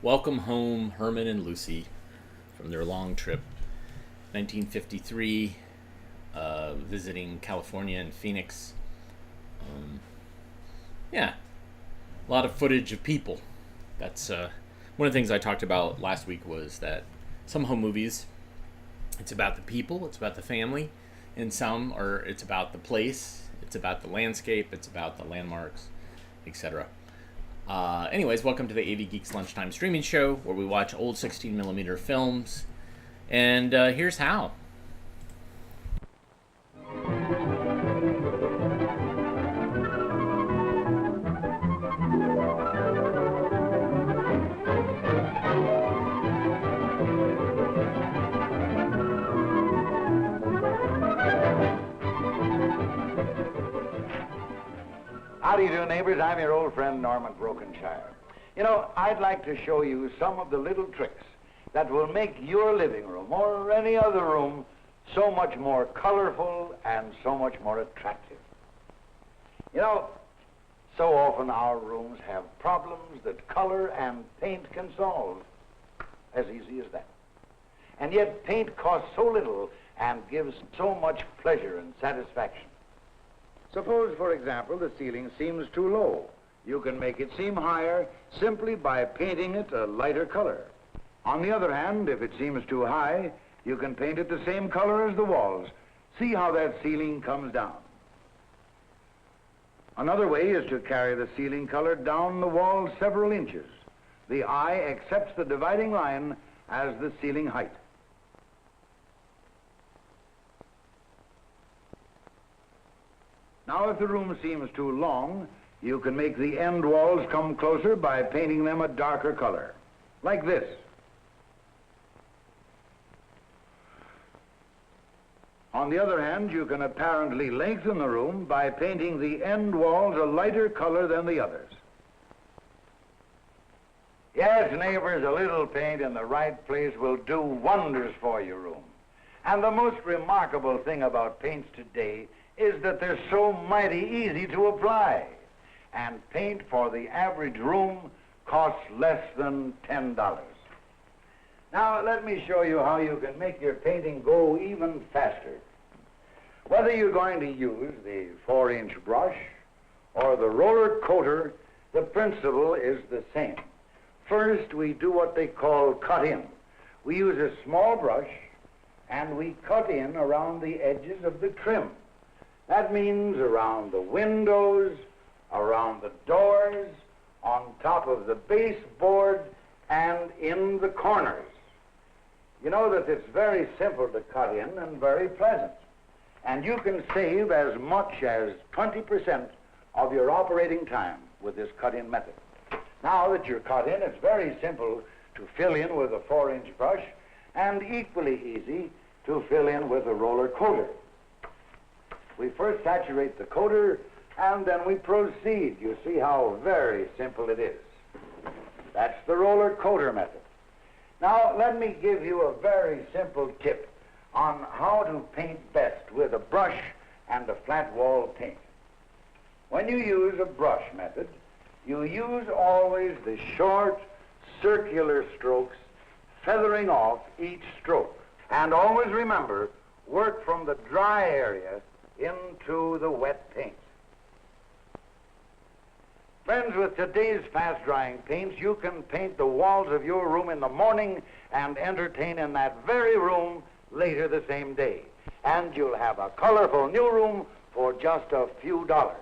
welcome home Herman and Lucy from their long trip. 1953, visiting California and Phoenix. Yeah, a lot of footage of people. That's one of the things I talked about last week was that some home movies, it's about the people, it's about the family, and some are it's about the place, it's about the landscape, it's about the landmarks, etc. Anyways, welcome to the AV Geeks Lunchtime Streaming Show, where we watch old 16mm films. And here's how. How do you do, neighbors? I'm your old friend, Norman Brokenshire. You know, I'd like to show you some of the little tricks that will make your living room or any other room so much more colorful and so much more attractive. You know, so often our rooms have problems that color and paint can solve as easy as that. And yet paint costs so little and gives so much pleasure and satisfaction. Suppose, for example, the ceiling seems too low. You can make it seem higher simply by painting it a lighter color. On the other hand, if it seems too high, you can paint it the same color as the walls. See how that ceiling comes down. Another way is to carry the ceiling color down the wall several inches. The eye accepts the dividing line as the ceiling height. Now, if the room seems too long, you can make the end walls come closer by painting them a darker color, like this. On the other hand, you can apparently lengthen the room by painting the end walls a lighter color than the others. Yes, neighbors, a little paint in the right place will do wonders for your room. And the most remarkable thing about paints today is that they're so mighty easy to apply. And paint for the average room costs less than $10. Now, let me show you how you can make your painting go even faster. Whether you're going to use the 4-inch brush or the roller coater, the principle is the same. First, we do what they call cut in. We use a small brush and we cut in around the edges of the trim. That means around the windows, around the doors, on top of the baseboard, and in the corners. You know that it's very simple to cut in and very pleasant. And you can save as much as 20% of your operating time with this cut-in method. Now that you're cut in, it's very simple to fill in with a 4-inch brush and equally easy to fill in with a roller coater. We first saturate the coater, and then we proceed. You see how very simple it is. That's the roller coater method. Now, let me give you a very simple tip on how to paint best with a brush and a flat wall paint. When you use a brush method, you use always the short, circular strokes, feathering off each stroke. And always remember, work from the dry area into the wet paint. Friends, with today's fast-drying paints, you can paint the walls of your room in the morning and entertain in that very room later the same day. And you'll have a colorful new room for just a few dollars.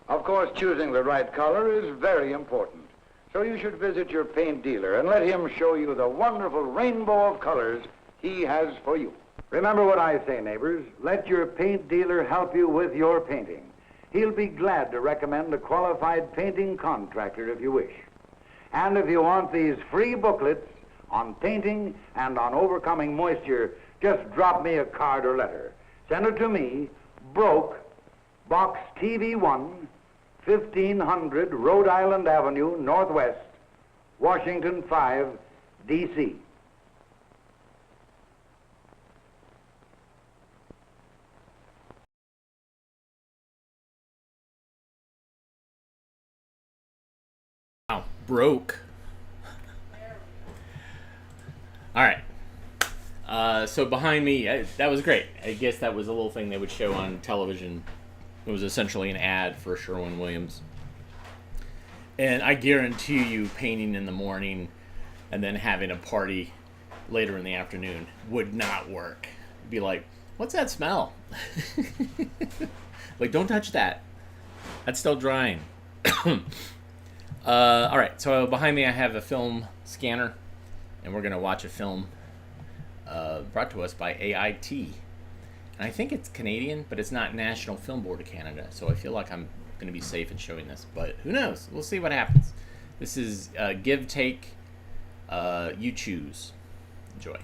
Of course, choosing the right color is very important. So you should visit your paint dealer and let him show you the wonderful rainbow of colors he has for you. Remember what I say, neighbors. Let your paint dealer help you with your painting. He'll be glad to recommend a qualified painting contractor if you wish. And if you want these free booklets on painting and on overcoming moisture, just drop me a card or letter. Send it to me, Broke, Box TV1, 1500 Rhode Island Avenue, Northwest, Washington 5, D.C. broke. All right. So behind me, that was great. I guess that was a little thing they would show on television. It was essentially an ad for Sherwin-Williams. And I guarantee you, painting in the morning and then having a party later in the afternoon would not work. It'd be like, what's that smell? Like, don't touch that. That's still drying. All right, so behind me I have a film scanner, and we're going to watch a film brought to us by AIT. And I think it's Canadian, but it's not National Film Board of Canada, so I feel like I'm going to be safe in showing this. But who knows? We'll see what happens. This is Give, Take, You Choose. Enjoy.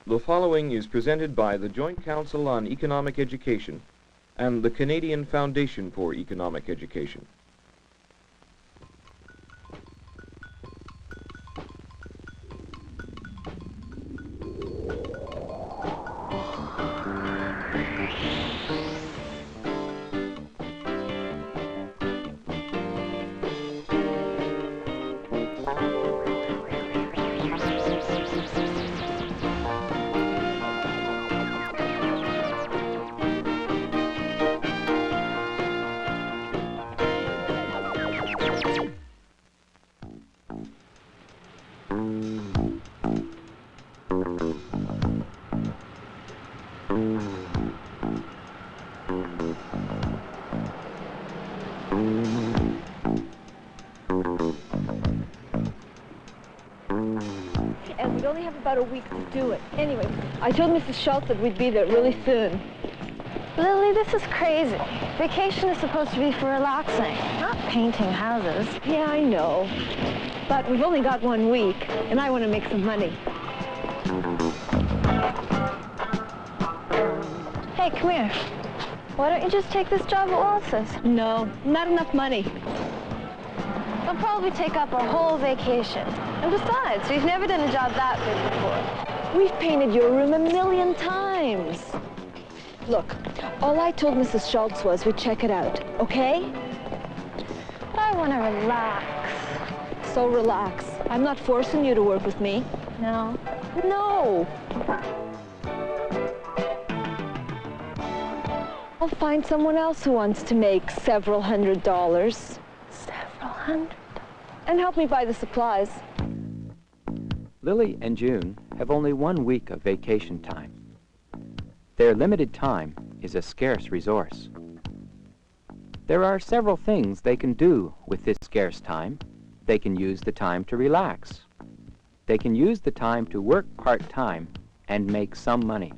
The following is presented by the Joint Council on Economic Education and the Canadian Foundation for Economic Education. And we'd only have about a week to do it. Anyway, I told Mrs. Schultz that we'd be there really soon. Lily, this is crazy. Vacation is supposed to be for relaxing, not painting houses. Yeah, I know. But we've only got 1 week, and I want to make some money. Hey, come here. Why don't you just take this job at Wallace's? No, not enough money. It'll probably take up our whole vacation. And besides, we've never done a job that big before. We've painted your room 1,000,000 times. Look, all I told Mrs. Schultz was we'd check it out, okay? But I want to relax. So relax. I'm not forcing you to work with me. No. No! I'll find someone else who wants to make several $100s. Several hundred? And help me buy the supplies. Lily and June have only 1 week of vacation time. Their limited time is a scarce resource. There are several things they can do with this scarce time. They can use the time to relax. They can use the time to work part-time and make some money,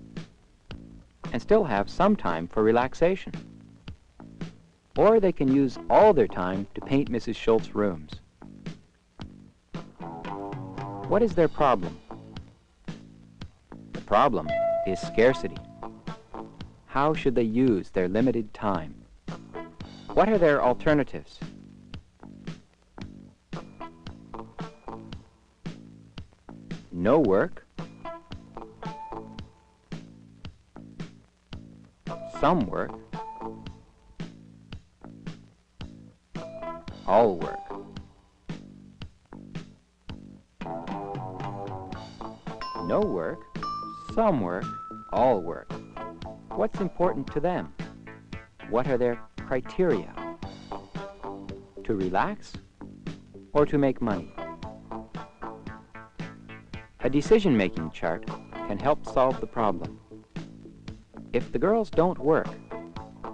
and still have some time for relaxation. Or they can use all their time to paint Mrs. Schultz's rooms. What is their problem? The problem is scarcity. How should they use their limited time? What are their alternatives? No work, some work, all work. No work, some work, all work. What's important to them? What are their criteria? To relax or to make money? A decision-making chart can help solve the problem. If the girls don't work,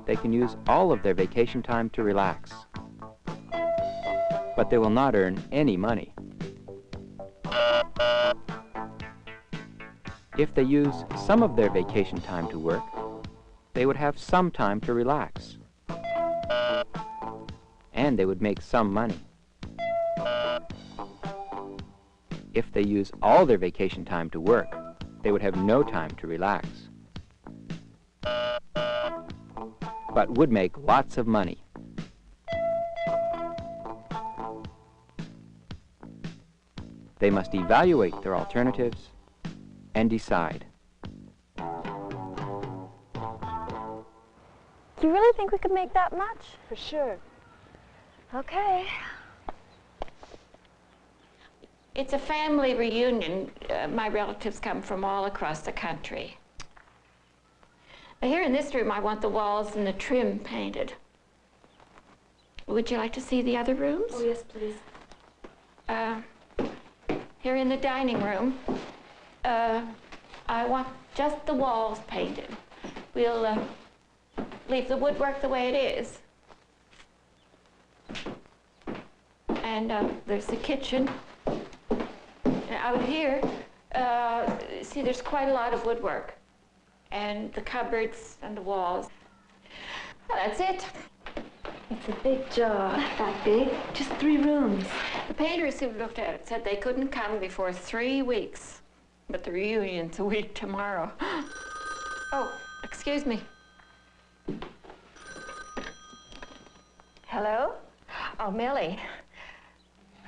they can use all of their vacation time to relax. But they will not earn any money. If they use some of their vacation time to work, they would have some time to relax. And they would make some money. If they use all their vacation time to work, they would have no time to relax. But would make lots of money. They must evaluate their alternatives and decide. Do you really think we could make that much? For sure. Okay. It's a family reunion. My relatives come from all across the country. Here in this room, I want the walls and the trim painted. Would you like to see the other rooms? Oh, yes, please. Here in the dining room, I want just the walls painted. We'll leave the woodwork the way it is. And there's the kitchen. Out here, see, there's quite a lot of woodwork. And the cupboards and the walls. Well, that's it. It's a big job. Not that big. Just 3 rooms. The painters who looked at it said they couldn't come before 3 weeks. But the reunion's a week tomorrow. Oh, excuse me. Hello? Oh, Millie.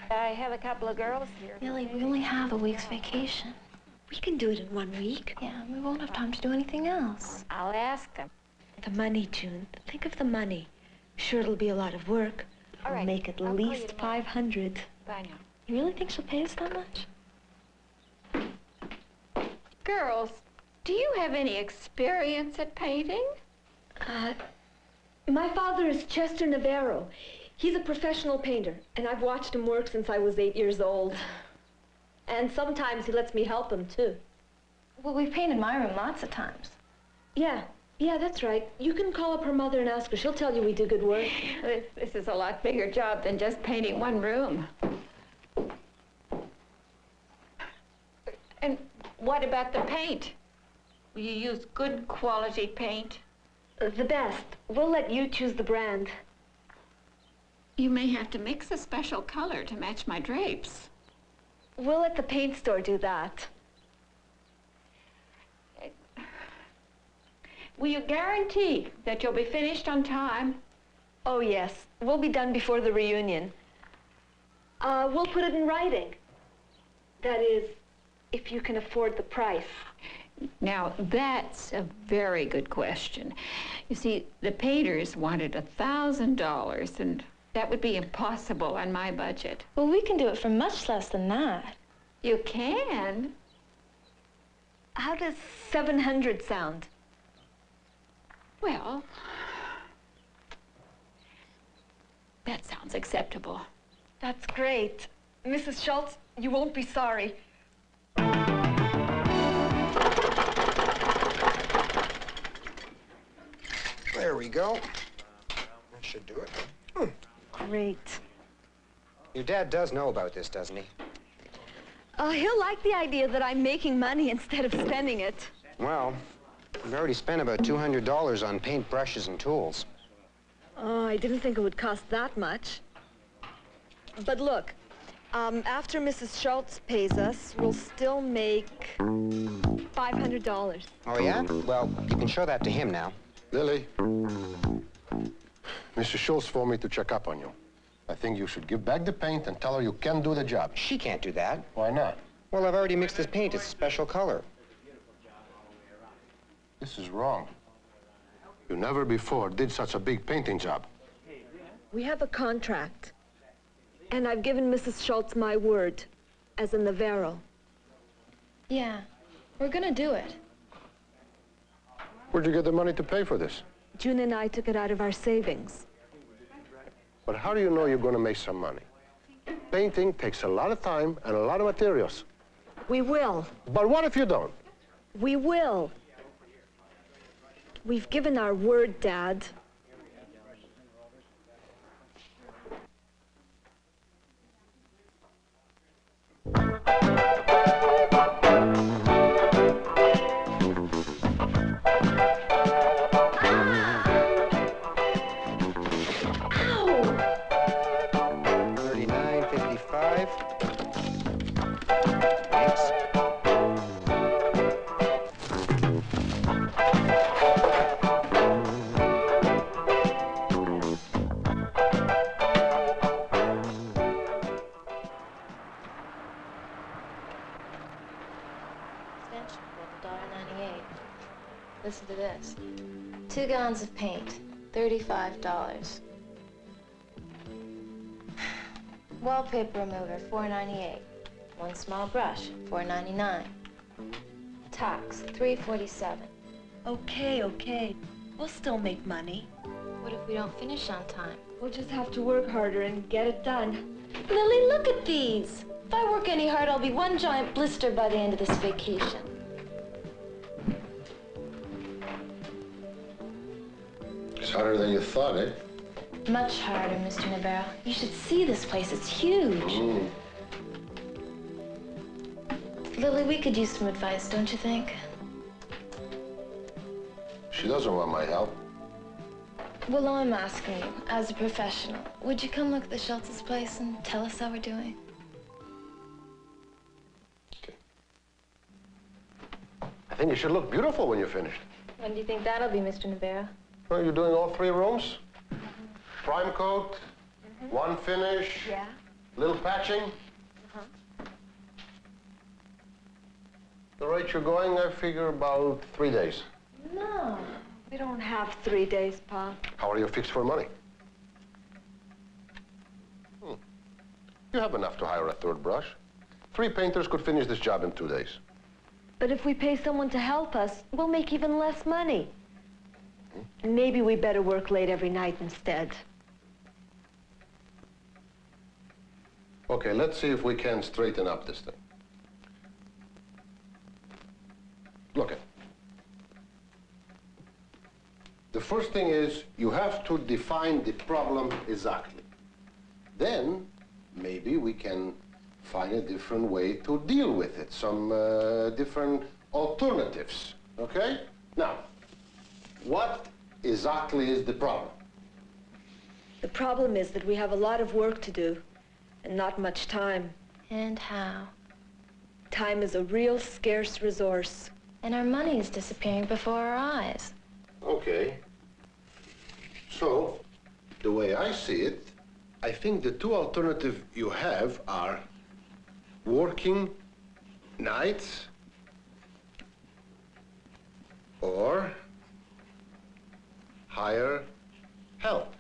I have a couple of girls here. Millie, we only have a week's vacation. We can do it in 1 week. Yeah, we won't have time to do anything else. I'll ask them. The money, June. Think of the money. Sure, it'll be a lot of work. All We'll right. make at I'll call you least tomorrow. 500. Bye now. You really think she'll pay us that much? Girls, do you have any experience at painting? My father is Chester Navarro. He's a professional painter, and I've watched him work since I was 8 years old. And sometimes he lets me help him, too. Well, we've painted my room lots of times. Yeah, that's right. You can call up her mother and ask her. She'll tell you we do good work. This is a lot bigger job than just painting one room. And what about the paint? Will you use good quality paint? The best. We'll let you choose the brand. You may have to mix a special color to match my drapes. We'll let the paint store do that. Will you guarantee that you'll be finished on time? Oh, yes. We'll be done before the reunion. We'll put it in writing. That is, if you can afford the price. Now, that's a very good question. You see, the painters wanted $1,000, and that would be impossible on my budget. Well, we can do it for much less than that. You can. How does 700 sound? Well, that sounds acceptable. That's great. Mrs. Schultz, you won't be sorry. There we go. That should do it. Great. Your dad does know about this, doesn't he? He'll like the idea that I'm making money instead of spending it. Well, we've already spent about $200 on paint brushes and tools. Oh, I didn't think it would cost that much. But look, after Mrs. Schultz pays us, we'll still make $500. Oh, yeah? Well, you can show that to him now. Lily, Mrs. Schultz phoned me to check up on you. I think you should give back the paint and tell her you can do the job. She can't do that. Why not? Well, I've already mixed this paint. It's a special color. This is wrong. You never before did such a big painting job. We have a contract. And I've given Mrs. Schultz my word as a Navarro. Yeah, we're gonna do it. Where'd you get the money to pay for this? June and I took it out of our savings. But how do you know you're going to make some money? Painting takes a lot of time and a lot of materials. We will. But what if you don't? We will. We've given our word, Dad. Listen to this. 2 gallons of paint, $35. Wallpaper remover, $4.98. 1 small brush, $4.99. Tux, $3.47. Okay. We'll still make money. What if we don't finish on time? We'll just have to work harder and get it done. Lily, look at these. If I work any harder, I'll be one giant blister by the end of this vacation. It's harder than you thought, eh? Much harder, Mr. Navarro. You should see this place. It's huge. Lily, we could use some advice, don't you think? She doesn't want my help. Well, I'm asking you, as a professional, would you come look at the Schultz's place and tell us how we're doing? Okay. I think you should look beautiful when you're finished. When do you think that'll be, Mr. Navarro? Well, you're doing all 3 rooms? Prime coat, 1 finish, Yeah? little patching. The rate you're going, I figure about 3 days. No. We don't have 3 days, Pa. How are you fixed for money? You have enough to hire a 3rd brush. 3 painters could finish this job in 2 days. But if we pay someone to help us, we'll make even less money. Maybe we better work late every night instead. Okay, let's see if we can straighten up this thing. Look it. The first thing is you have to define the problem exactly. Then maybe we can find a different way to deal with it, some different alternatives, okay? Now, what exactly is the problem? The problem is that we have a lot of work to do and not much time. And how? Time is a real scarce resource. And our money is disappearing before our eyes. Okay. So, the way I see it, I think the 2 alternatives you have are working nights or hire help.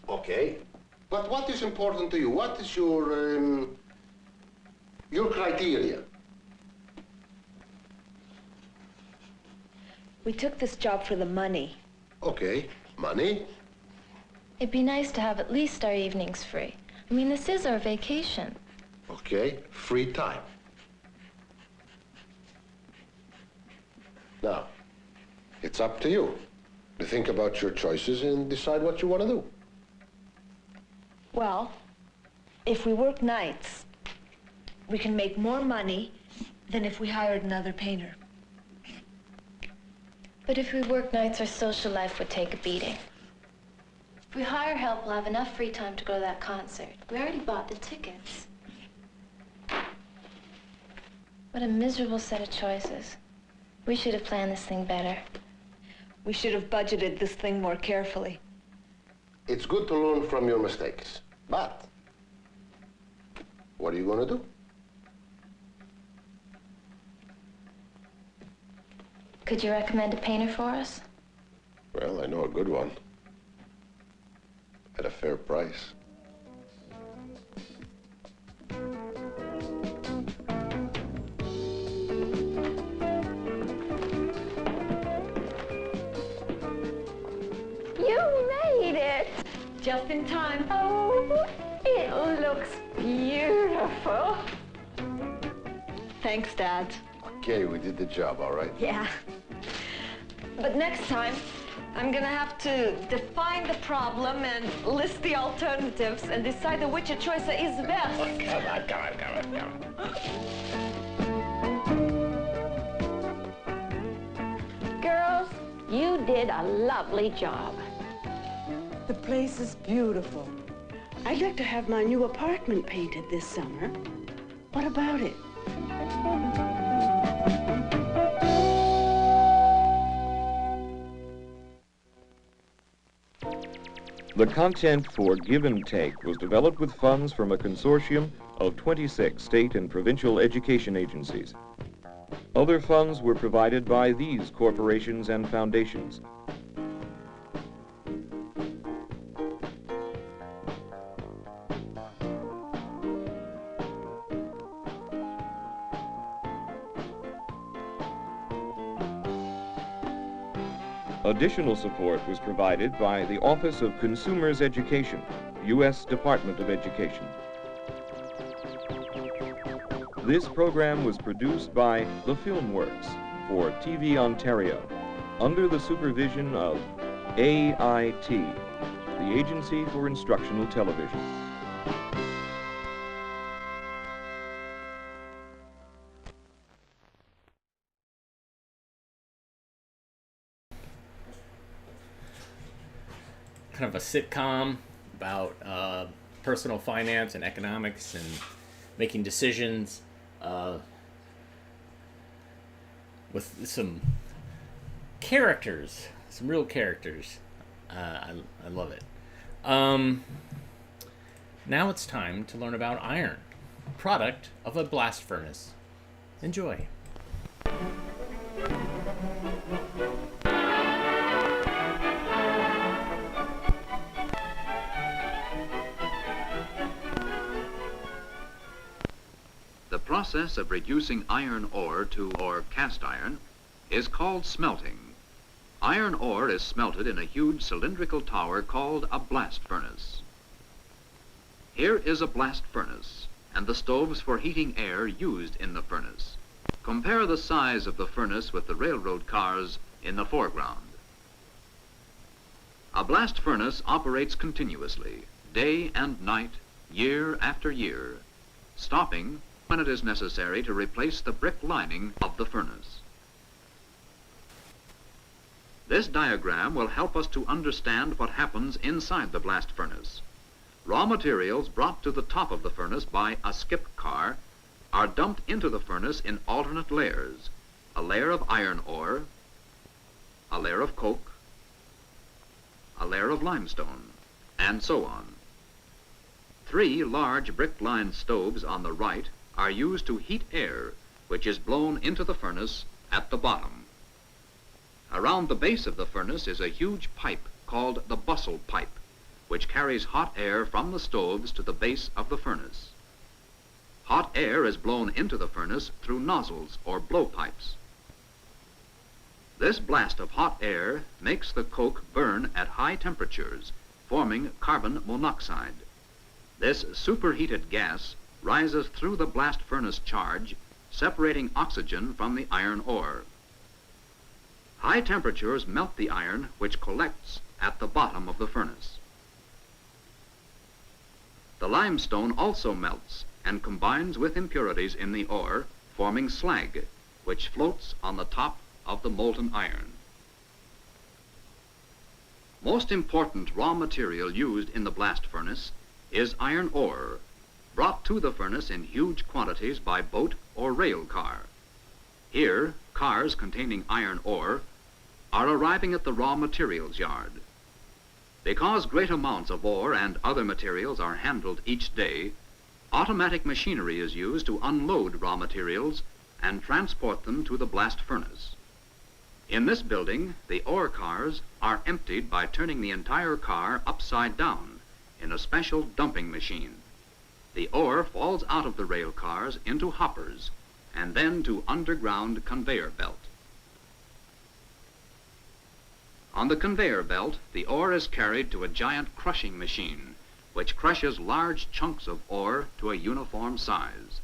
Okay. But what is important to you? What is your criteria? We took this job for the money. Okay, money. It'd be nice to have at least our evenings free. I mean, this is our vacation. Okay, free time. Now, it's up to you to think about your choices and decide what you want to do. Well, if we work nights, we can make more money than if we hired another painter. But if we work nights, our social life would take a beating. If we hire help, we'll have enough free time to go to that concert. We already bought the tickets. What a miserable set of choices. We should have planned this thing better. We should have budgeted this thing more carefully. It's good to learn from your mistakes, but what are you going to do? Could you recommend a painter for us? Well, I know a good one. At a fair price. You made it! Just in time. Oh, it looks beautiful. Thanks, Dad. Okay, we did the job, all right? Yeah. But next time, I'm gonna have to define the problem and list the alternatives and decide which choice is best. Come on. Girls, you did a lovely job. The place is beautiful. I'd like to have my new apartment painted this summer. What about it? The content for Give and Take was developed with funds from a consortium of 26 state and provincial education agencies. Other funds were provided by these corporations and foundations. Additional support was provided by the Office of Consumers Education, U.S. Department of Education. This program was produced by the Filmworks for TV Ontario under the supervision of AIT, the Agency for Instructional Television. Kind of a sitcom about personal finance and economics and making decisions with some characters, some real characters. I love it. Now it's time to learn about iron, a product of a blast furnace. Enjoy. The process of reducing iron ore to cast iron is called smelting. Iron ore is smelted in a huge cylindrical tower called a blast furnace. Here is a blast furnace and the stoves for heating air used in the furnace. Compare the size of the furnace with the railroad cars in the foreground. A blast furnace operates continuously, day and night, year after year, stopping when it is necessary to replace the brick lining of the furnace. This diagram will help us to understand what happens inside the blast furnace. Raw materials brought to the top of the furnace by a skip car are dumped into the furnace in alternate layers: a layer of iron ore, a layer of coke, a layer of limestone, and so on. 3 large brick-lined stoves on the right are used to heat air, which is blown into the furnace at the bottom. Around the base of the furnace is a huge pipe called the bustle pipe, which carries hot air from the stoves to the base of the furnace. Hot air is blown into the furnace through nozzles or blowpipes. This blast of hot air makes the coke burn at high temperatures, forming carbon monoxide. This superheated gas rises through the blast furnace charge, separating oxygen from the iron ore. High temperatures melt the iron, which collects at the bottom of the furnace. The limestone also melts and combines with impurities in the ore, forming slag, which floats on the top of the molten iron. Most important raw material used in the blast furnace is iron ore, brought to the furnace in huge quantities by boat or rail car. Here, cars containing iron ore are arriving at the raw materials yard. Because great amounts of ore and other materials are handled each day, automatic machinery is used to unload raw materials and transport them to the blast furnace. In this building, the ore cars are emptied by turning the entire car upside down in a special dumping machine. The ore falls out of the rail cars into hoppers and then to underground conveyor belt. On the conveyor belt, the ore is carried to a giant crushing machine, which crushes large chunks of ore to a uniform size.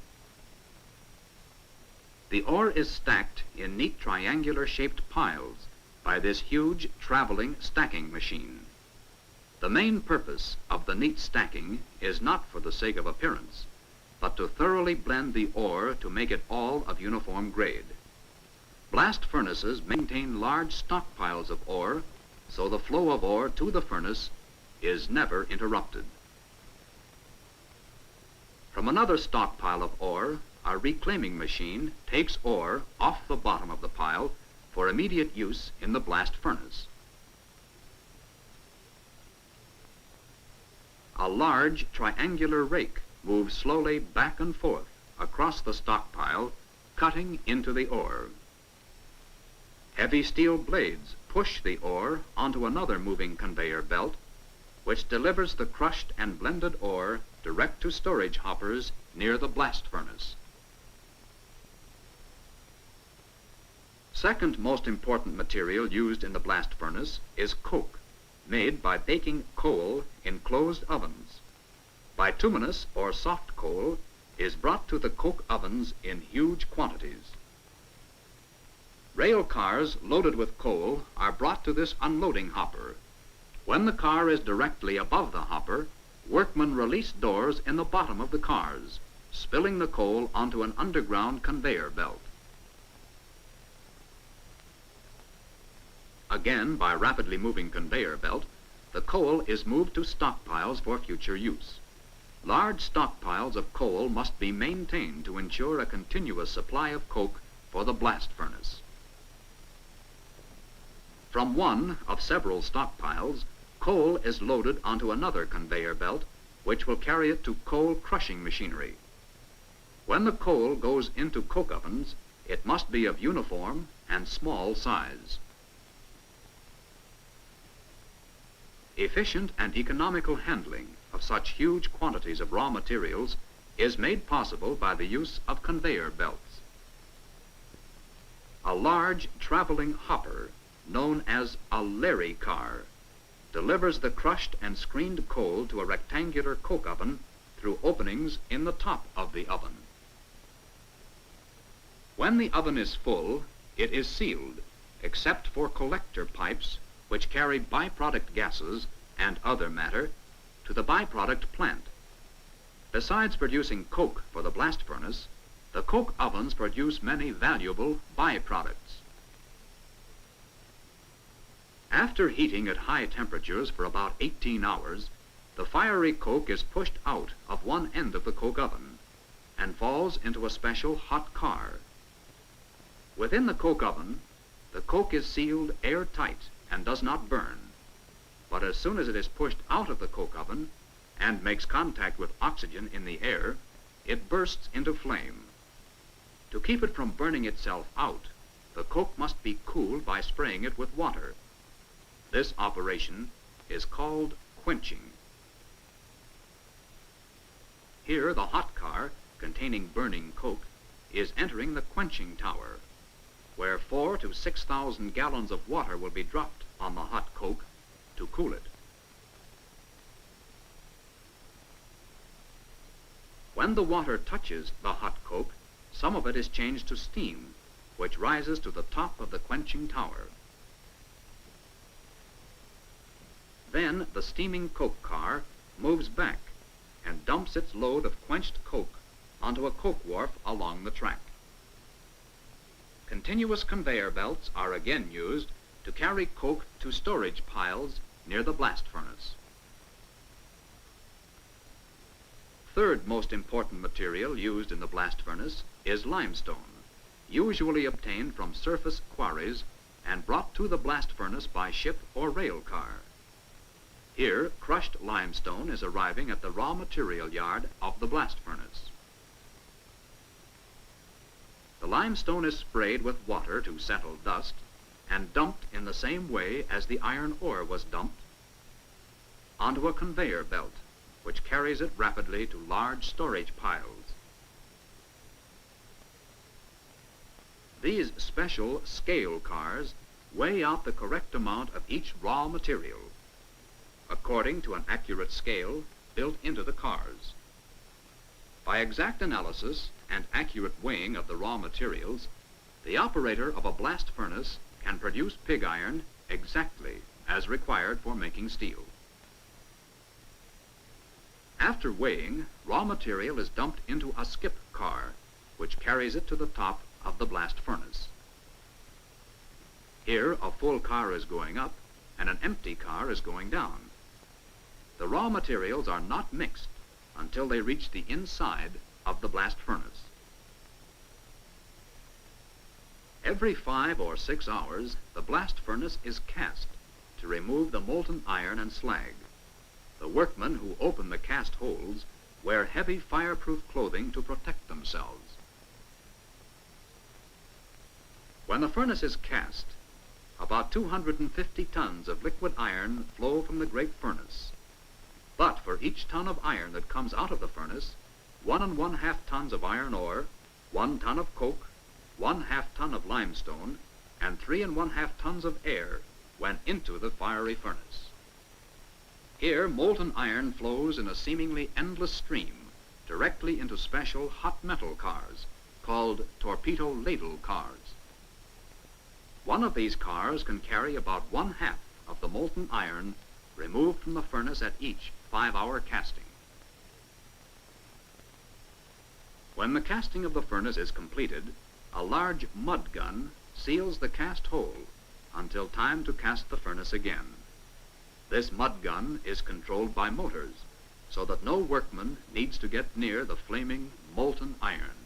The ore is stacked in neat triangular-shaped piles by this huge traveling stacking machine. The main purpose of the neat stacking is not for the sake of appearance, but to thoroughly blend the ore to make it all of uniform grade. Blast furnaces maintain large stockpiles of ore, so the flow of ore to the furnace is never interrupted. From another stockpile of ore, a reclaiming machine takes ore off the bottom of the pile for immediate use in the blast furnace. A large triangular rake moves slowly back and forth across the stockpile cutting into the ore. Heavy steel blades push the ore onto another moving conveyor belt, which delivers the crushed and blended ore direct to storage hoppers near the blast furnace. Second most important material used in the blast furnace is coke, made by baking coal in closed ovens. Bituminous or soft coal is brought to the coke ovens in huge quantities. Rail cars loaded with coal are brought to this unloading hopper. When the car is directly above the hopper, workmen release doors in the bottom of the cars, spilling the coal onto an underground conveyor belt. Again, by rapidly moving conveyor belt, the coal is moved to stockpiles for future use. Large stockpiles of coal must be maintained to ensure a continuous supply of coke for the blast furnace. From one of several stockpiles, coal is loaded onto another conveyor belt, which will carry it to coal crushing machinery. When the coal goes into coke ovens, it must be of uniform and small size. Efficient and economical handling of such huge quantities of raw materials is made possible by the use of conveyor belts. A large traveling hopper, known as a Larry car, delivers the crushed and screened coal to a rectangular coke oven through openings in the top of the oven. When the oven is full, it is sealed, except for collector pipes which carry byproduct gases and other matter to the byproduct plant. Besides producing coke for the blast furnace, the coke ovens produce many valuable byproducts. After heating at high temperatures for about 18 hours, the fiery coke is pushed out of one end of the coke oven and falls into a special hot car. Within the coke oven, the coke is sealed airtight and does not burn. But as soon as it is pushed out of the coke oven and makes contact with oxygen in the air, it bursts into flame. To keep it from burning itself out, the coke must be cooled by spraying it with water. This operation is called quenching. Here, the hot car, containing burning coke, is entering the quenching tower, where 4,000 to 6,000 gallons of water will be dropped on the hot coke to cool it. When the water touches the hot coke, some of it is changed to steam, which rises to the top of the quenching tower. Then the steaming coke car moves back and dumps its load of quenched coke onto a coke wharf along the track. Continuous conveyor belts are again used to carry coke to storage piles near the blast furnace. Third most important material used in the blast furnace is limestone, usually obtained from surface quarries and brought to the blast furnace by ship or rail car. Here, crushed limestone is arriving at the raw material yard of the blast furnace. The limestone is sprayed with water to settle dust and dumped in the same way as the iron ore was dumped onto a conveyor belt, which carries it rapidly to large storage piles. These special scale cars weigh out the correct amount of each raw material, according to an accurate scale built into the cars. By exact analysis and accurate weighing of the raw materials, the operator of a blast furnace can produce pig iron exactly as required for making steel. After weighing, raw material is dumped into a skip car, which carries it to the top of the blast furnace. Here, a full car is going up and an empty car is going down. The raw materials are not mixed until they reach the inside of the blast furnace. Every 5 or 6 hours, the blast furnace is cast to remove the molten iron and slag. The workmen who open the cast holes wear heavy fireproof clothing to protect themselves. When the furnace is cast, about 250 tons of liquid iron flow from the great furnace. But for each ton of iron that comes out of the furnace, 1 1/2 tons of iron ore, 1 ton of coke, 1/2 ton of limestone, and 3 1/2 tons of air went into the fiery furnace. Here, molten iron flows in a seemingly endless stream directly into special hot metal cars called torpedo ladle cars. One of these cars can carry about 1/2 of the molten iron removed from the furnace at each 5-hour casting. When the casting of the furnace is completed, a large mud gun seals the cast hole until time to cast the furnace again. This mud gun is controlled by motors, so that no workman needs to get near the flaming molten iron.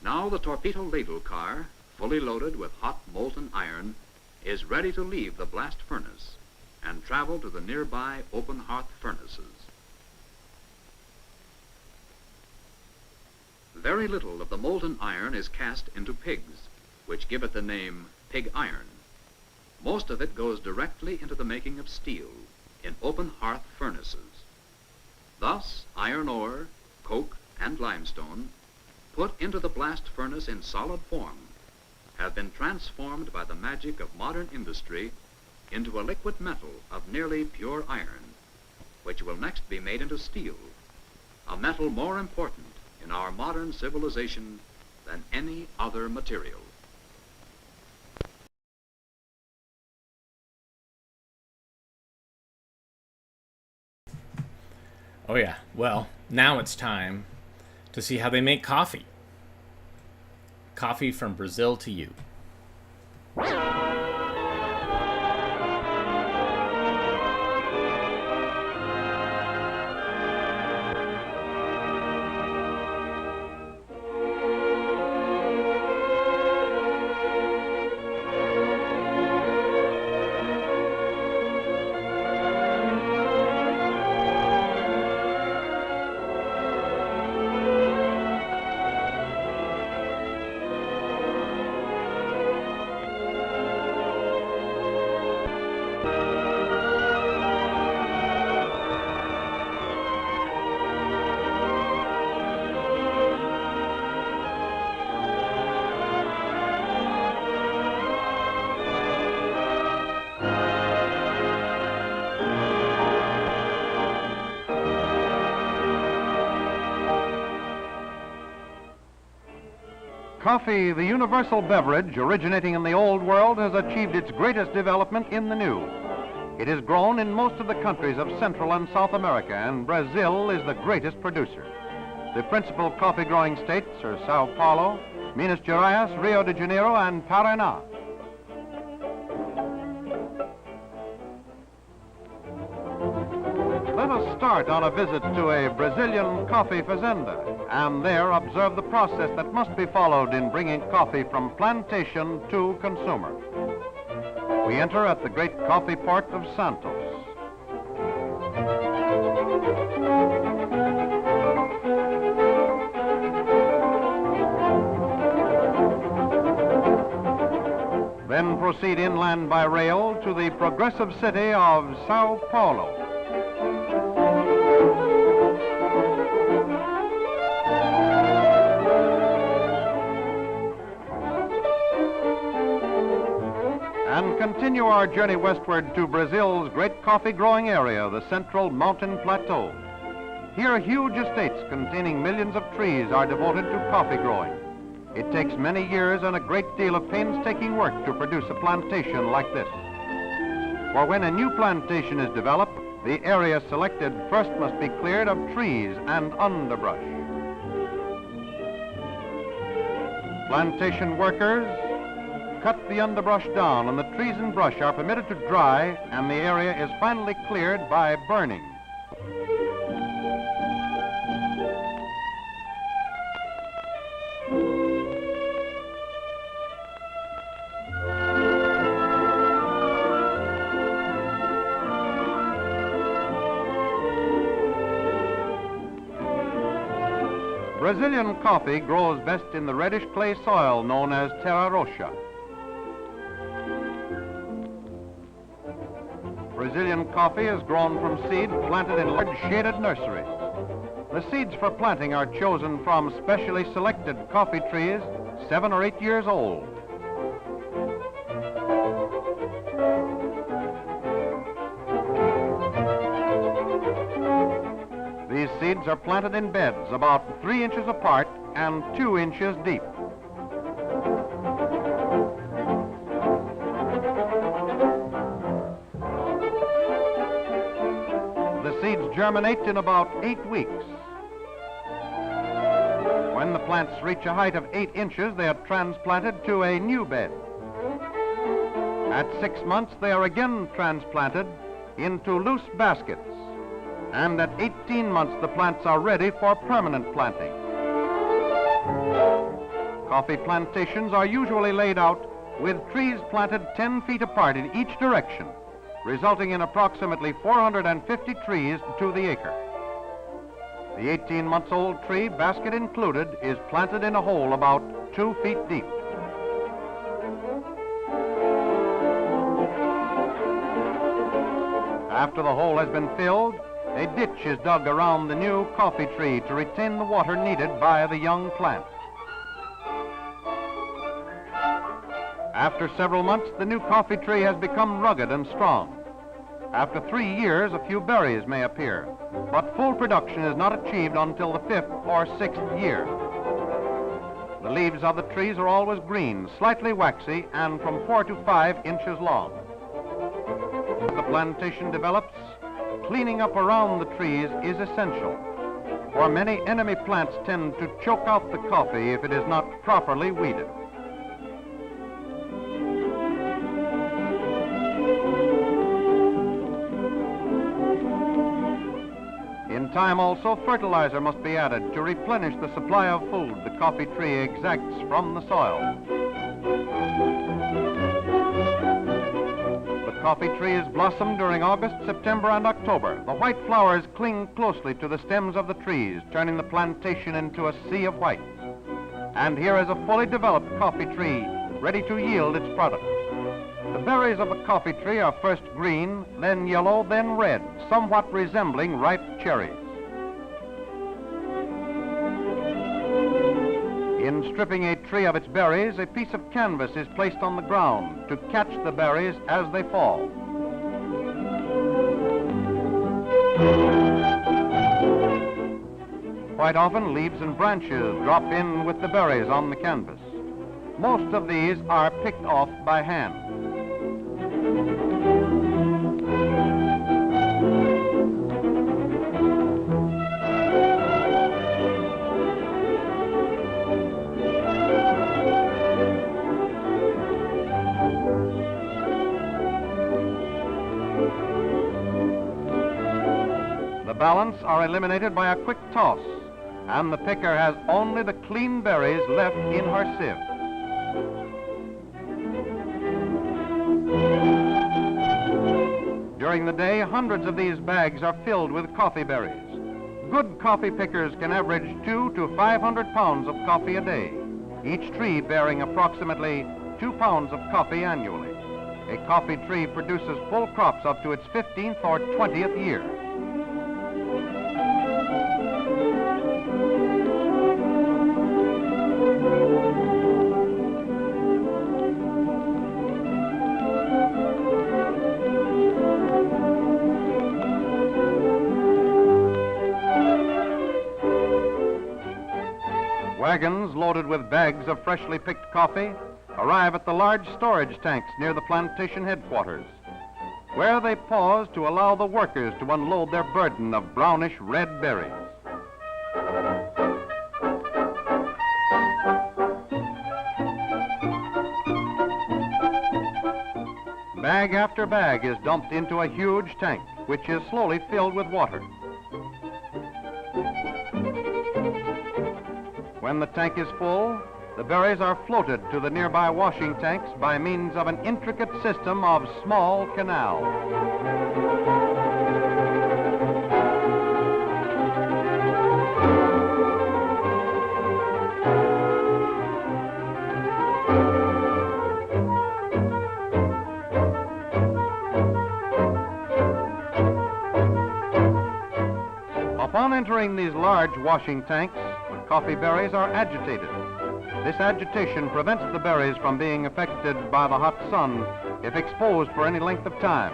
Now the torpedo ladle car, fully loaded with hot molten iron, is ready to leave the blast furnace and travel to the nearby open hearth furnaces. Very little of the molten iron is cast into pigs, which give it the name pig iron. Most of it goes directly into the making of steel in open hearth furnaces. Thus, iron ore, coke, and limestone, put into the blast furnace in solid form, have been transformed by the magic of modern industry into a liquid metal of nearly pure iron, which will next be made into steel, a metal more important in our modern civilization than any other material. Oh yeah, well, now it's time to see how they make coffee. Coffee from Brazil to you. Coffee, the universal beverage originating in the Old World, has achieved its greatest development in the New. It is grown in most of the countries of Central and South America, and Brazil is the greatest producer. The principal coffee-growing states are Sao Paulo, Minas Gerais, Rio de Janeiro, and Paraná. Let us start on a visit to a Brazilian coffee fazenda, and there observe the process that must be followed in bringing coffee from plantation to consumer. We enter at the great coffee port of Santos. Then proceed inland by rail to the progressive city of Sao Paulo. And continue our journey westward to Brazil's great coffee-growing area, the Central Mountain Plateau. Here, huge estates containing millions of trees are devoted to coffee growing. It takes many years and a great deal of painstaking work to produce a plantation like this. For when a new plantation is developed, the area selected first must be cleared of trees and underbrush. Plantation workers cut the underbrush down, and the trees and brush are permitted to dry, and the area is finally cleared by burning. Brazilian coffee grows best in the reddish clay soil known as terra roxa. Brazilian coffee is grown from seed planted in large shaded nurseries. The seeds for planting are chosen from specially selected coffee trees 7 or 8 years old. These seeds are planted in beds about 3 inches apart and 2 inches deep. The seeds germinate in about 8 weeks. When the plants reach a height of 8 inches, they are transplanted to a new bed. At 6 months, they are again transplanted into loose baskets. And at 18 months, the plants are ready for permanent planting. Coffee plantations are usually laid out with trees planted 10 feet apart in each direction, resulting in approximately 450 trees to the acre. The 18-month-old tree, basket included, is planted in a hole about 2 feet deep. After the hole has been filled, a ditch is dug around the new coffee tree to retain the water needed by the young plant. After several months, the new coffee tree has become rugged and strong. After 3 years, a few berries may appear, but full production is not achieved until the 5th or 6th year. The leaves of the trees are always green, slightly waxy, and from 4 to 5 inches long. As the plantation develops, cleaning up around the trees is essential, for many enemy plants tend to choke out the coffee if it is not properly weeded. In time also, fertilizer must be added to replenish the supply of food the coffee tree exacts from the soil. The coffee trees blossom during August, September, and October. The white flowers cling closely to the stems of the trees, turning the plantation into a sea of white. And here is a fully developed coffee tree, ready to yield its product. The berries of a coffee tree are first green, then yellow, then red, somewhat resembling ripe cherries. In stripping a tree of its berries, a piece of canvas is placed on the ground to catch the berries as they fall. Quite often, leaves and branches drop in with the berries on the canvas. Most of these are picked off by hand. The balance are eliminated by a quick toss, and the picker has only the clean berries left in her sieve. During the day, hundreds of these bags are filled with coffee berries. Good coffee pickers can average 200 to 500 pounds of coffee a day, each tree bearing approximately 2 pounds of coffee annually. A coffee tree produces full crops up to its 15th or 20th year. Wagons loaded with bags of freshly picked coffee arrive at the large storage tanks near the plantation headquarters, where they pause to allow the workers to unload their burden of brownish red berries. Bag after bag is dumped into a huge tank, which is slowly filled with water. When the tank is full, the berries are floated to the nearby washing tanks by means of an intricate system of small canals. Upon entering these large washing tanks, the coffee berries are agitated. This agitation prevents the berries from being affected by the hot sun if exposed for any length of time.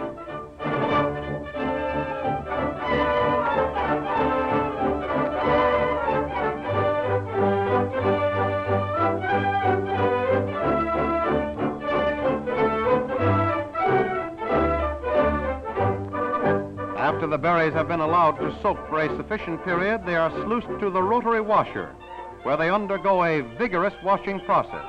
After the berries have been allowed to soak for a sufficient period, they are sluiced to the rotary washer, where they undergo a vigorous washing process.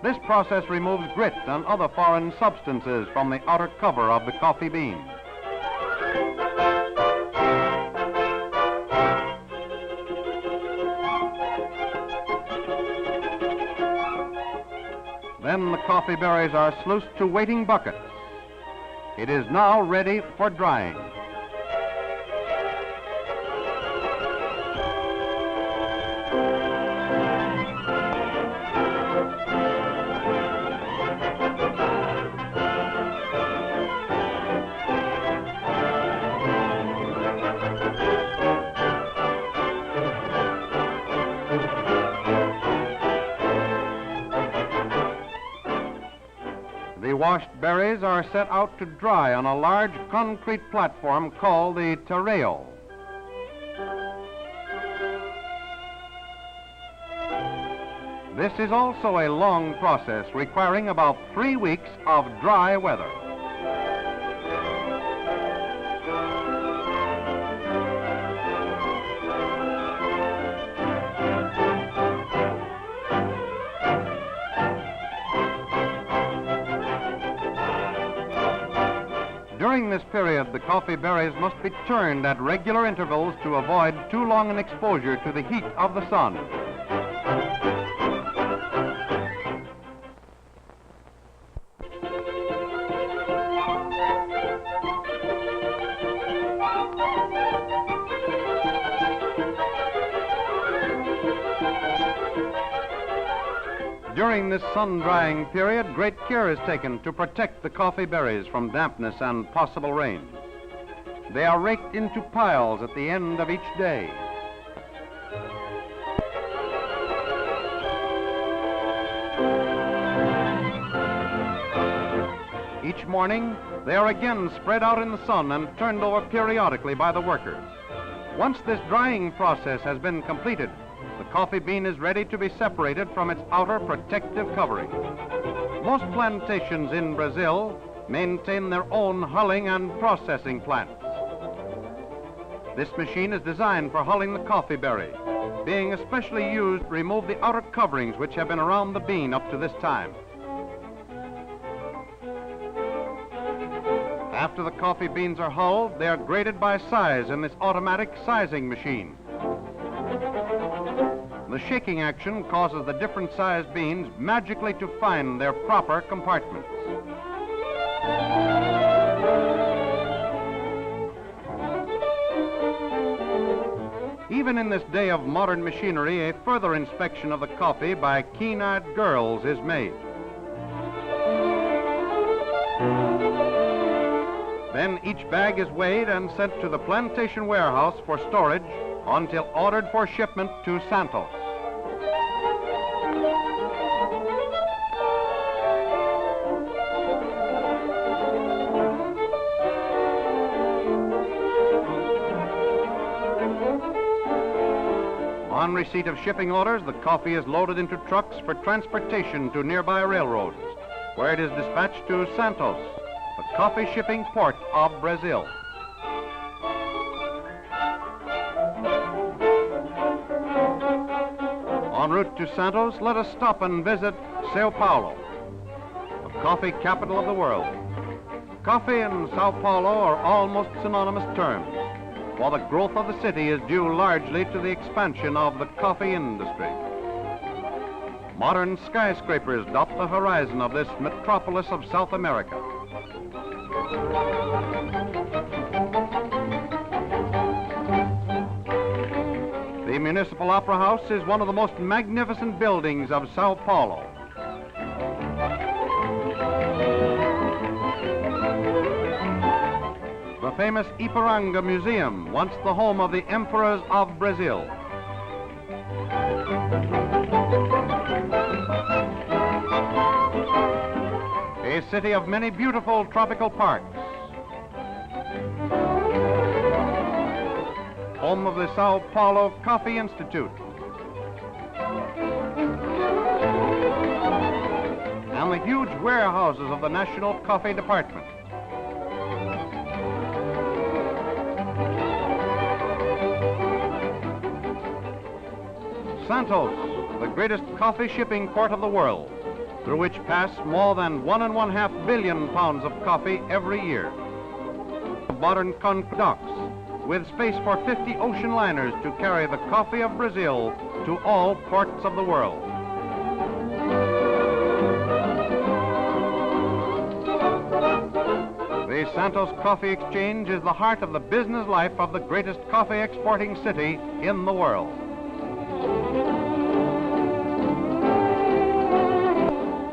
This process removes grit and other foreign substances from the outer cover of the coffee bean. Then the coffee berries are sluiced to waiting buckets. It is now ready for drying. The washed berries are set out to dry on a large concrete platform called the terreo. This is also a long process requiring about 3 weeks of dry weather. During this period, the coffee berries must be turned at regular intervals to avoid too long an exposure to the heat of the sun. During this sun-drying period, great care is taken to protect the coffee berries from dampness and possible rain. They are raked into piles at the end of each day. Each morning, they are again spread out in the sun and turned over periodically by the workers. Once this drying process has been completed, the coffee bean is ready to be separated from its outer protective covering. Most plantations in Brazil maintain their own hulling and processing plants. This machine is designed for hulling the coffee berry, being especially used to remove the outer coverings which have been around the bean up to this time. After the coffee beans are hulled, they are graded by size in this automatic sizing machine. The shaking action causes the different sized beans magically to find their proper compartments. Even in this day of modern machinery, a further inspection of the coffee by keen-eyed girls is made. Then each bag is weighed and sent to the plantation warehouse for storage until ordered for shipment to Santos. On receipt of shipping orders, the coffee is loaded into trucks for transportation to nearby railroads, where it is dispatched to Santos, the coffee shipping port of Brazil. En route to Santos, let us stop and visit Sao Paulo, the coffee capital of the world. Coffee and Sao Paulo are almost synonymous terms, while the growth of the city is due largely to the expansion of the coffee industry. Modern skyscrapers dot the horizon of this metropolis of South America. The Municipal Opera House is one of the most magnificent buildings of Sao Paulo. The the famous Ipiranga Museum, once the home of the emperors of Brazil. A city of many beautiful tropical parks. Home of the Sao Paulo Coffee Institute. And the huge warehouses of the National Coffee Department. Santos, the greatest coffee shipping port of the world, through which pass more than 1.5 billion pounds of coffee every year. Modern concrete docks, with space for 50 ocean liners to carry the coffee of Brazil to all ports of the world. The Santos Coffee Exchange is the heart of the business life of the greatest coffee exporting city in the world.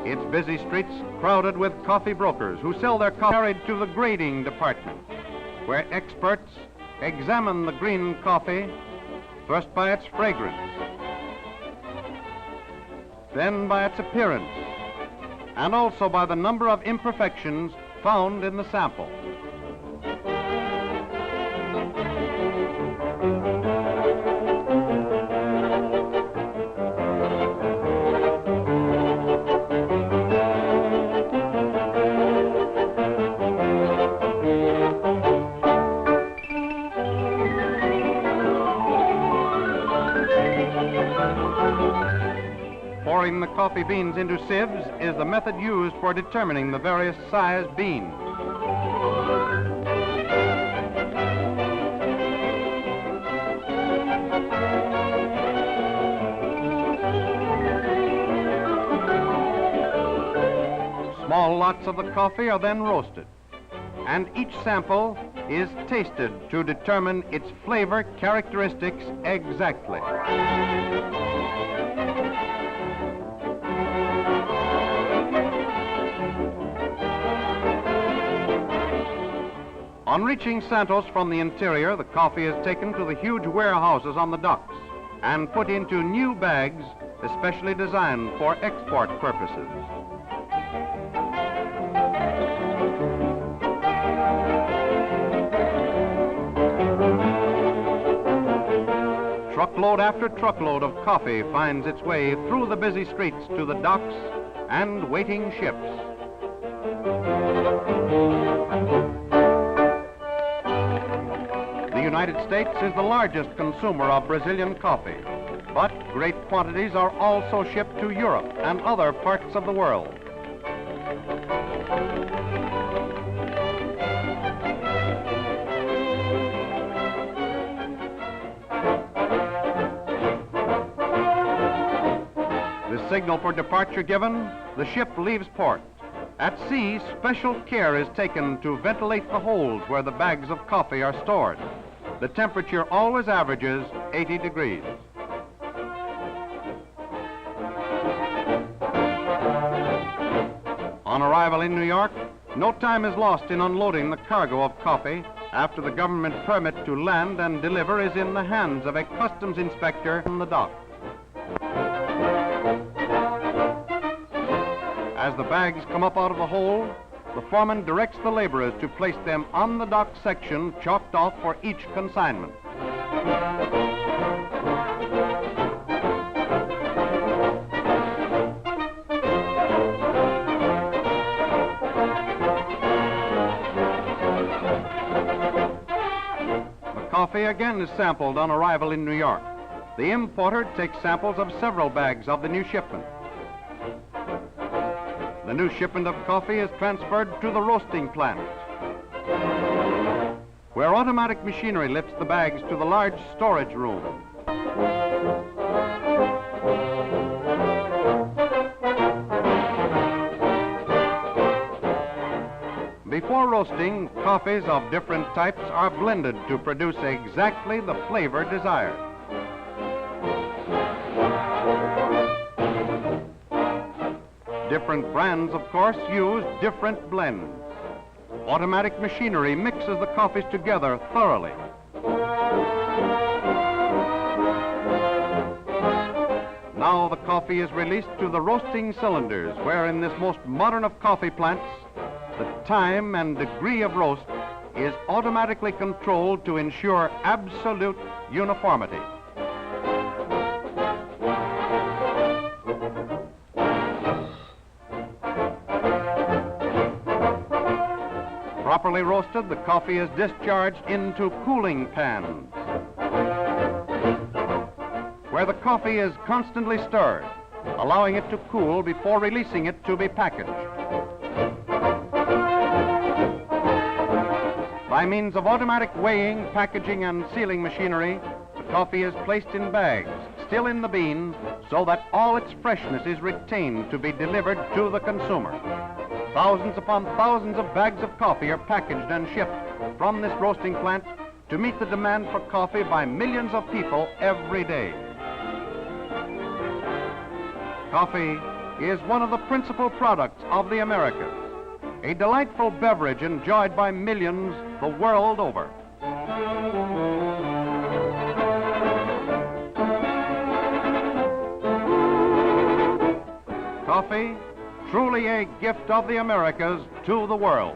Its busy streets crowded with coffee brokers who sell their coffee, carried to the grading department, where experts examine the green coffee, first by its fragrance, then by its appearance, and also by the number of imperfections found in the sample. Pouring the coffee beans into sieves is the method used for determining the various size beans. Small lots of the coffee are then roasted, and each sample is tasted to determine its flavor characteristics exactly. On reaching Santos from the interior, the coffee is taken to the huge warehouses on the docks and put into new bags especially designed for export purposes. Truckload after truckload of coffee finds its way through the busy streets to the docks and waiting ships. The United States is the largest consumer of Brazilian coffee, but great quantities are also shipped to Europe and other parts of the world. The signal for departure given, the ship leaves port. At sea, special care is taken to ventilate the holds where the bags of coffee are stored. The temperature always averages 80 degrees. On arrival in New York, no time is lost in unloading the cargo of coffee after the government permit to land and deliver is in the hands of a customs inspector on the dock. As the bags come up out of the hold, the foreman directs the laborers to place them on the dock section chalked off for each consignment. The coffee again is sampled on arrival in New York. The importer takes samples of several bags of the new shipment. The new shipment of coffee is transferred to the roasting plant, where automatic machinery lifts the bags to the large storage room. Before roasting, coffees of different types are blended to produce exactly the flavor desired. Different brands, of course, use different blends. Automatic machinery mixes the coffees together thoroughly. Now the coffee is released to the roasting cylinders, where in this most modern of coffee plants, the time and degree of roast is automatically controlled to ensure absolute uniformity. Properly roasted, the coffee is discharged into cooling pans, where the coffee is constantly stirred, allowing it to cool before releasing it to be packaged. By means of automatic weighing, packaging, and sealing machinery, the coffee is placed in bags, still in the bean, so that all its freshness is retained to be delivered to the consumer. Thousands upon thousands of bags of coffee are packaged and shipped from this roasting plant to meet the demand for coffee by millions of people every day. Coffee is one of the principal products of the Americas, a delightful beverage enjoyed by millions the world over. Coffee, truly a gift of the Americas to the world.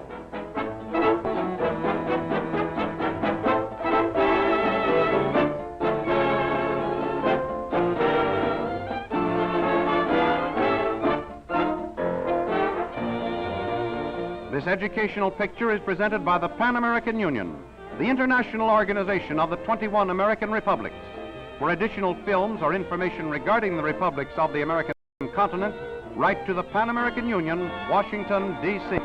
This educational picture is presented by the Pan American Union, the international organization of the 21 American republics. For additional films or information regarding the republics of the American continent, write to the Pan American Union, Washington, D.C.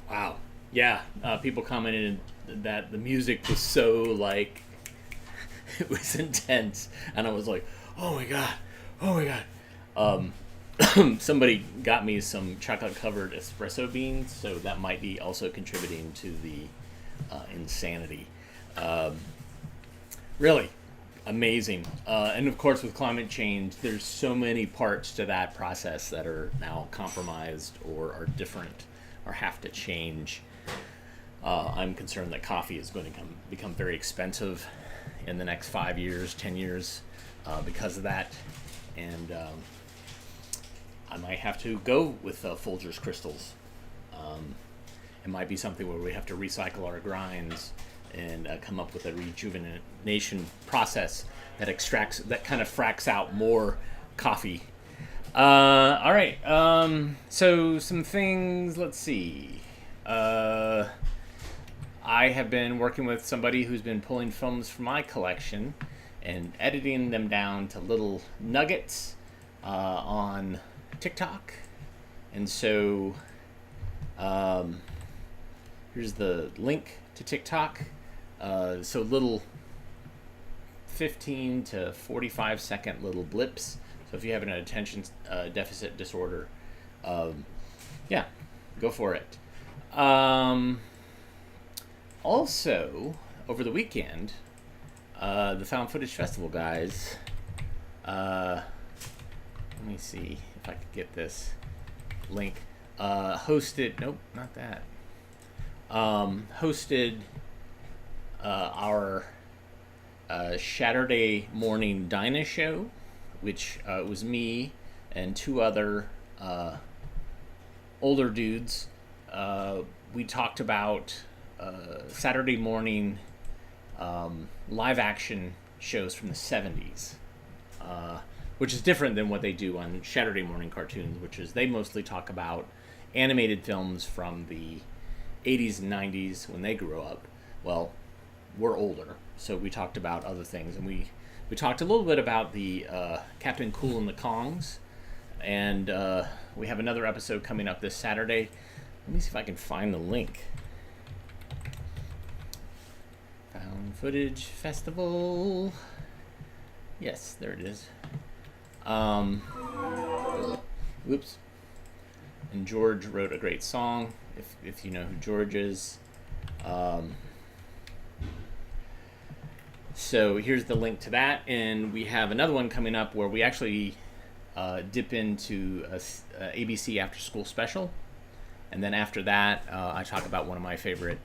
Wow. Yeah, people commented that the music was so, like, it was intense. And I was like, oh my god, oh my god. Somebody got me some chocolate-covered espresso beans, so that might be also contributing to the insanity. Really amazing. And of course, with climate change, there's so many parts to that process that are now compromised or are different or have to change. I'm concerned that coffee is going to become very expensive in the next 5 years, 10 years because of that. And I might have to go with Folgers crystals. It might be something where we have to recycle our grinds and come up with a rejuvenation process that kind of fracks out more coffee. All right. So some things. Let's see. I have been working with somebody who's been pulling films from my collection and editing them down to little nuggets on TikTok. And so here's the link to TikTok. So little 15 to 45 second little blips. So if you have an attention deficit disorder, yeah, go for it. Also, over the weekend, the Found Footage Festival guys, let me see if I could get this link, hosted, nope, not that, hosted our Saturday morning Dinah show, which was me and two other older dudes. We talked about Saturday morning live action shows from the 70s, which is different than what they do on Saturday morning cartoons, which is they mostly talk about animated films from the 80s and 90s when they grew up. Well, we're older, so we talked about other things, and we talked a little bit about the Captain Cool and the Kongs, and we have another episode coming up this Saturday. Let me see if I can find the link. Found Footage Festival. Yes, there it is. Whoops. and George wrote a great song, if you know who George is. So here's the link to that, and we have another one coming up where we actually dip into a ABC After School special, and then after that, I talk about one of my favorite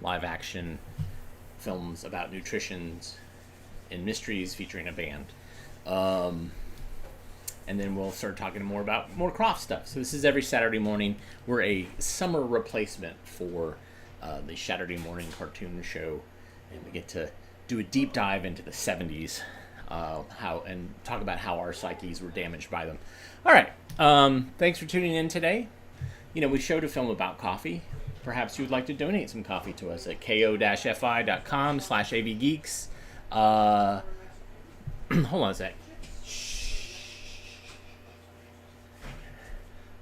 live-action films about nutrition and mysteries featuring a band. And then we'll start talking more about more craft stuff. So this is every Saturday morning. We're a summer replacement for the Saturday morning cartoon show, and we get to do a deep dive into the 70s, and talk about how our psyches were damaged by them. All right, thanks for tuning in today. You know, we showed a film about coffee. Perhaps you would like to donate some coffee to us at ko-fi.com/avgeeks. Hold on a sec.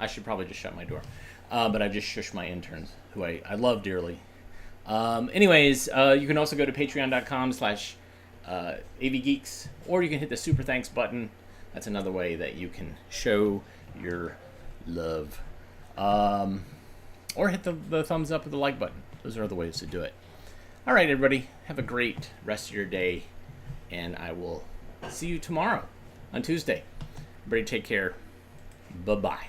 I should probably just shut my door. But I just shushed my interns, who I love dearly. Anyways, you can also go to patreon.com/avgeeks, or you can hit the super thanks button. That's another way that you can show your love. Or hit the thumbs up or the like button. Those are other ways to do it. All right, everybody. Have a great rest of your day. And I will see you tomorrow on Tuesday. Everybody take care. Bye-bye.